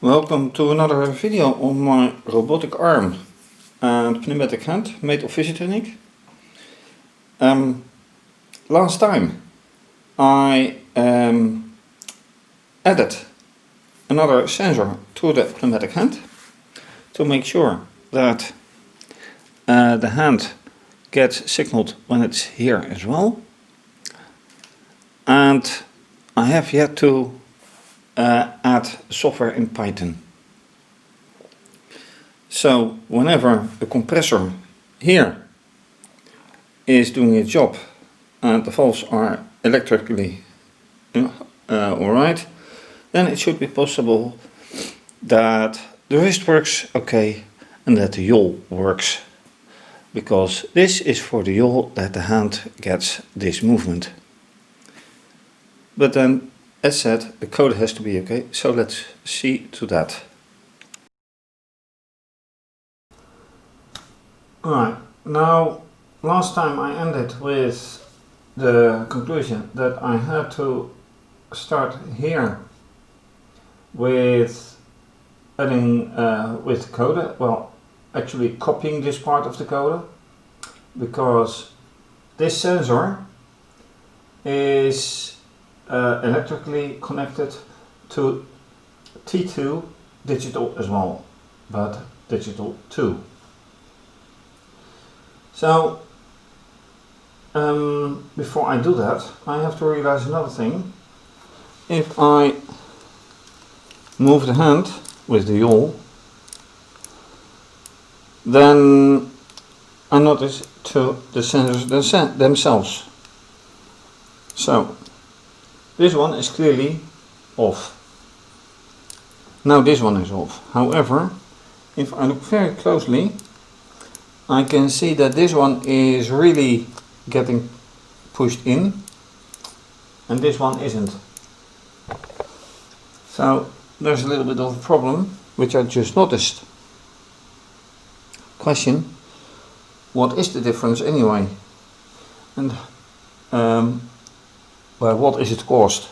Welcome to another video on my robotic arm and pneumatic hand made of fischertechnik. Last time I added another sensor to the pneumatic hand to make sure that the hand gets signaled when it's here as well. And I have yet to add software in Python. So whenever the compressor here is doing its job and the valves are electrically alright, then it should be possible that the wrist works okay and that the yaw works, because this is for the yaw that the hand gets this movement. But then, as said, the code has to be okay, so let's see to that. Alright, now last time I ended with the conclusion that I had to start here with adding with the coder, well actually copying this part of the coder, because this sensor is electrically connected to T2 digital as well, but digital 2. So before I do that, I have to realize another thing. If I move the hand with the yaw, then I notice to the sensors themselves. So this one is clearly off. Now this one is off. However, if I look very closely, I can see that this one is really getting pushed in and this one isn't. So there's a little bit of a problem which I just noticed. Question: what is the difference anyway? And by what is it caused?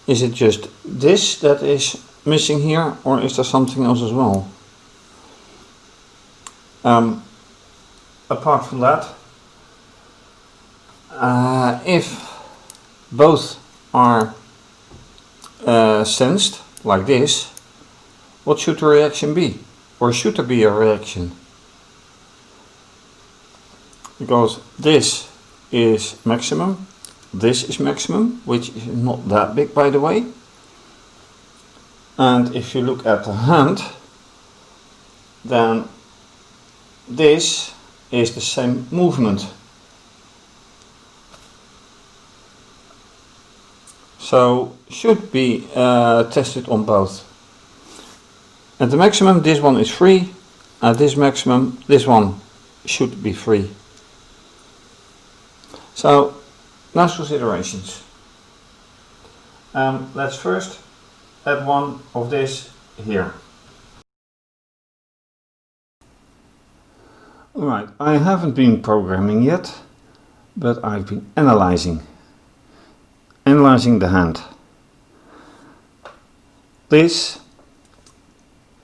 Is it just this that is missing here, or is there something else as well? Apart from that, if both are sensed like this, what should the reaction be? Or should there be a reaction? Because this is maximum, this is maximum, which is not that big by the way. And if you look at the hand, then this is the same movement. So should be tested on both. At the maximum this one is free, at this maximum this one should be free. So nice considerations. Let's first add one of this here. Alright, I haven't been programming yet, but I've been analyzing the hand. This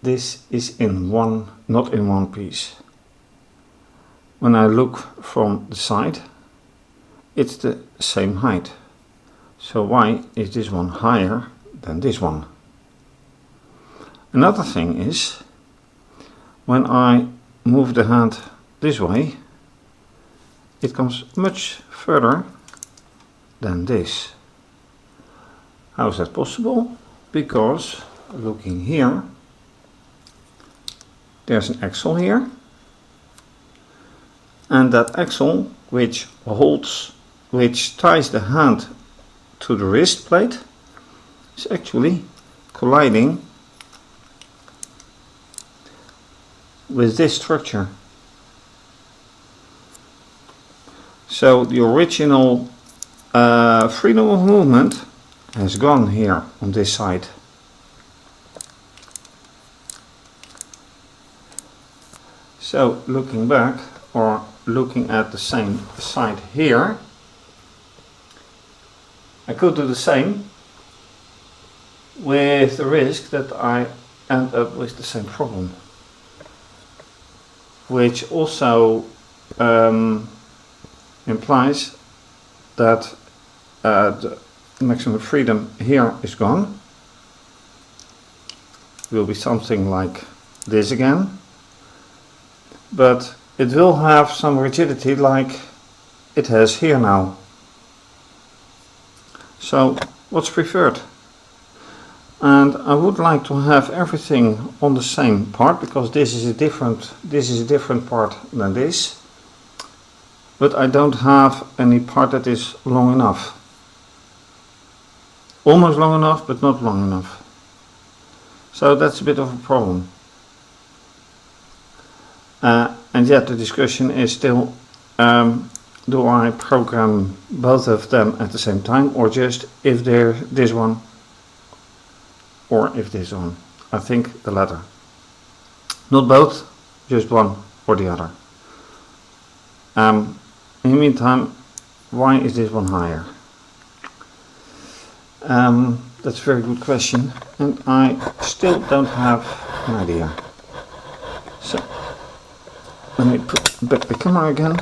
is in one, not in one piece. When I look from the side, it's the same height. So why is this one higher than this one? Another thing is, when I move the hand this way, it comes much further than this. How is that possible? Because looking here, there's an axle here, and that axle which ties the hand to the wrist plate is actually colliding with this structure. So the original freedom of movement has gone here on this side. So looking back, or looking at the same side here, I could do the same, with the risk that I end up with the same problem, which also implies that the maximum freedom here is gone. It will be something like this again, but it will have some rigidity like it has here now. So what's preferred? And I would like to have everything on the same part, because this is a different part than this, but I don't have any part that is long enough. Almost long enough, but not long enough. So that's a bit of a problem. And yet the discussion is still, do I program both of them at the same time, or just if they're this one or if this one? I think the latter. Not both, just one or the other. In the meantime, why is this one higher? That's a very good question, and I still don't have an idea. So let me put back the camera again.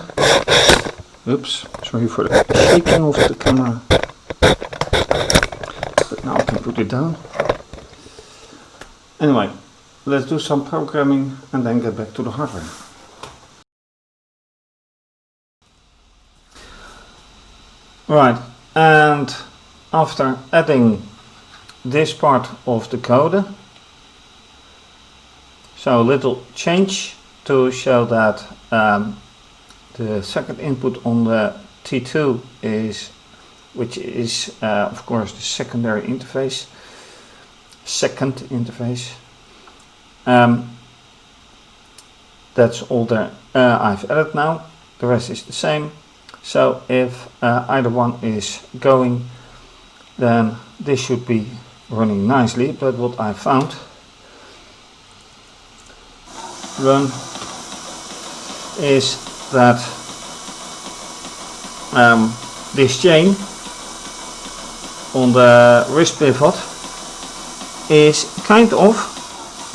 Oops, sorry for the shaking of the camera. But now I can put it down. Anyway, let's do some programming and then get back to the hardware. Right, and after adding this part of the code, so a little change to show that the second input on the T2 is, which is of course the secondary interface, second interface. That's all that I've added now. The rest is the same. So if either one is going, then this should be running nicely. But what I found, run, is that this chain on the wrist pivot is kind of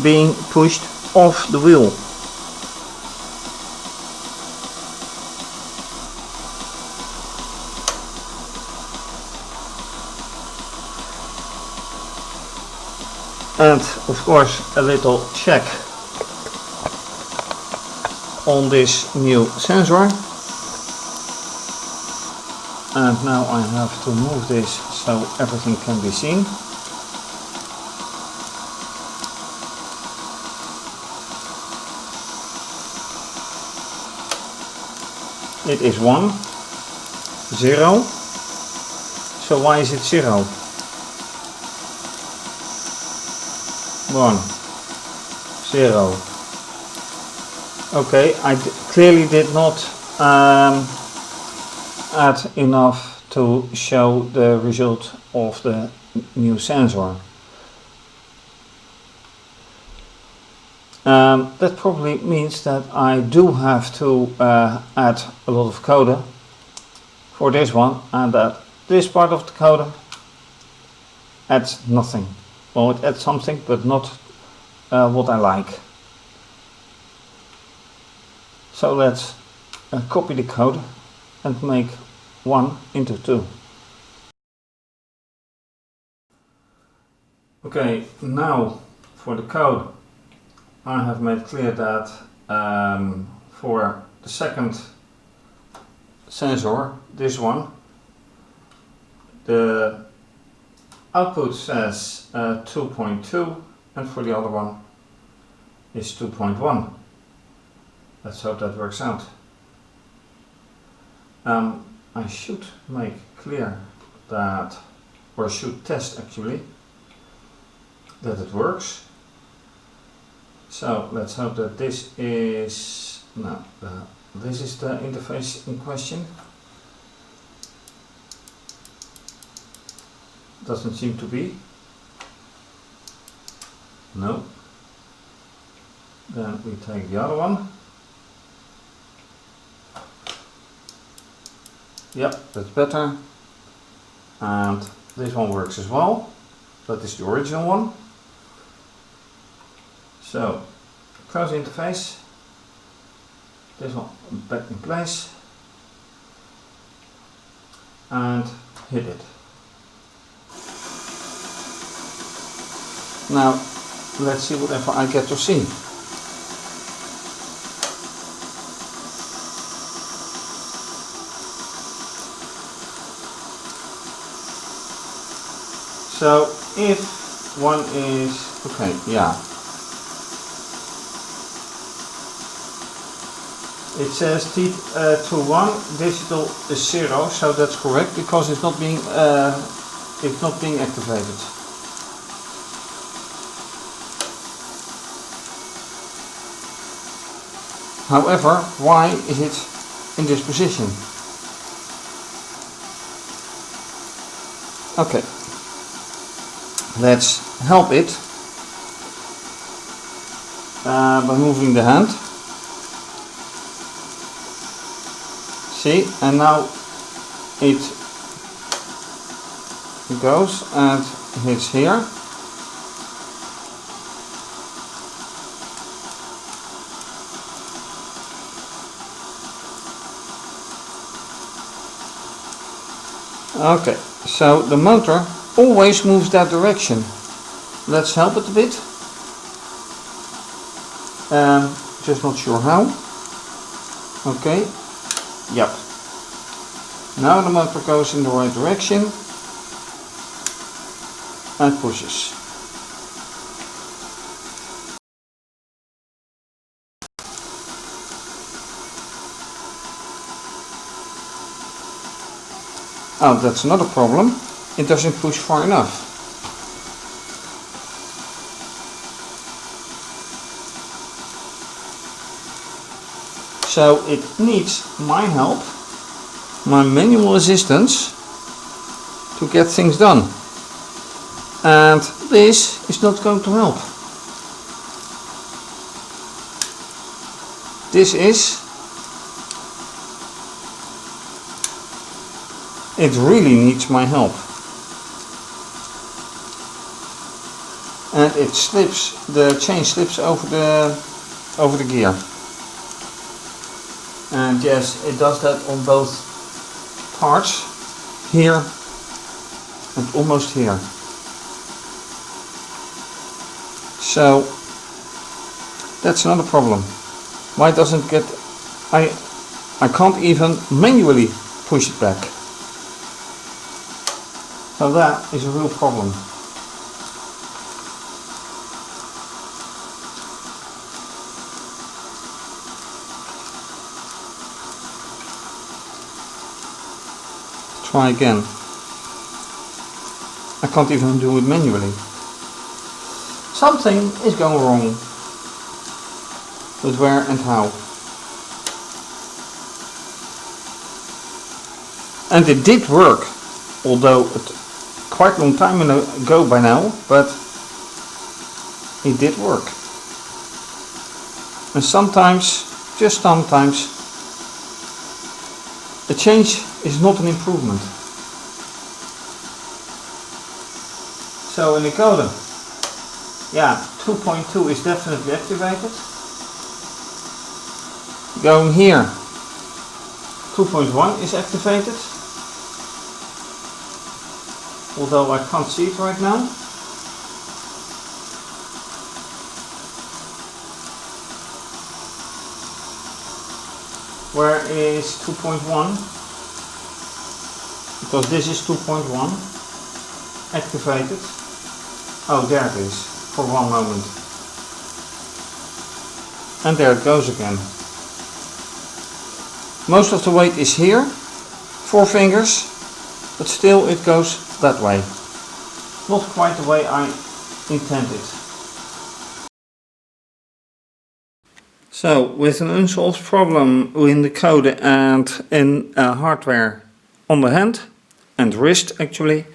being pushed off the wheel. And of course a little check on this new sensor. And now I have to move this so everything can be seen. It is 1, 0. So why is it 0? 1, 0. Okay, I clearly did not add enough to show the result of the new sensor. That probably means that I do have to add a lot of code for this one, and that this part of the code adds nothing. Well, it adds something, but not what I like. So let's copy the code and make 1 into 2. Okay, now for the code. I have made clear that for the second sensor, this one, the output says 2.2, and for the other one is 2.1. Let's hope that works out. I should make clear that, or should test actually, that it works. So let's hope that this is, no, this is the interface in question. Doesn't seem to be. No. Then we take the other one. Yep, that's better. And this one works as well. that is the original one. So close the interface, this one back in place, and hit it. Now let's see whatever I get to see. So if one is, okay, yeah. It says T21 digital is 0, so that's correct because it's not being activated. However, why is it in this position? Okay, let's help it by moving the hand. See, and now it goes and hits here. Okay, so the motor always moves that direction. Let's help it a bit. Just not sure how. Okay. Yep. Now the motor goes in the right direction and pushes. Oh, that's another problem. It doesn't push far enough. So it needs my help, my manual assistance to get things done. And this is not going to help. This is, it really needs my help. And it slips, the chain slips over the gear. And yes, it does that on both parts, here and almost here. So that's another problem. Why doesn't get, I can't even manually push it back. So that is a real problem. Try again. I can't even do it manually. Something is going wrong with where and how. And it did work, although it quite a long time ago by now, but it did work. And sometimes, just sometimes, a change is not an improvement. So in the coder, yeah, 2.2 is definitely activated. Going here, 2.1 is activated, although I can't see it right now. Where is 2.1? Because this is 2.1 activated. Oh, there it is, for one moment. And there it goes again. Most of the weight is here, 4 fingers, but still it goes that way. Not quite the way I intended. So, with an unsolved problem in the code and in hardware on the hand and wrist actually,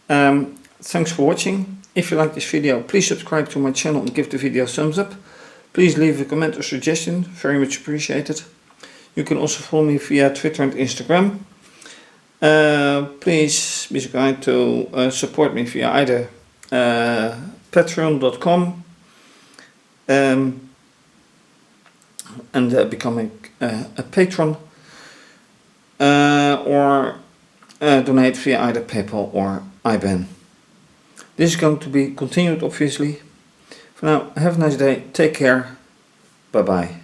thanks for watching. If you like this video, please subscribe to my channel and give the video a thumbs up. Please leave a comment or suggestion, very much appreciated. You can also follow me via Twitter and Instagram. Please be so kind to support me via either patreon.com and become a patron, or donate via either PayPal or IBAN. This is going to be continued, obviously. For now, have a nice day, take care, bye bye.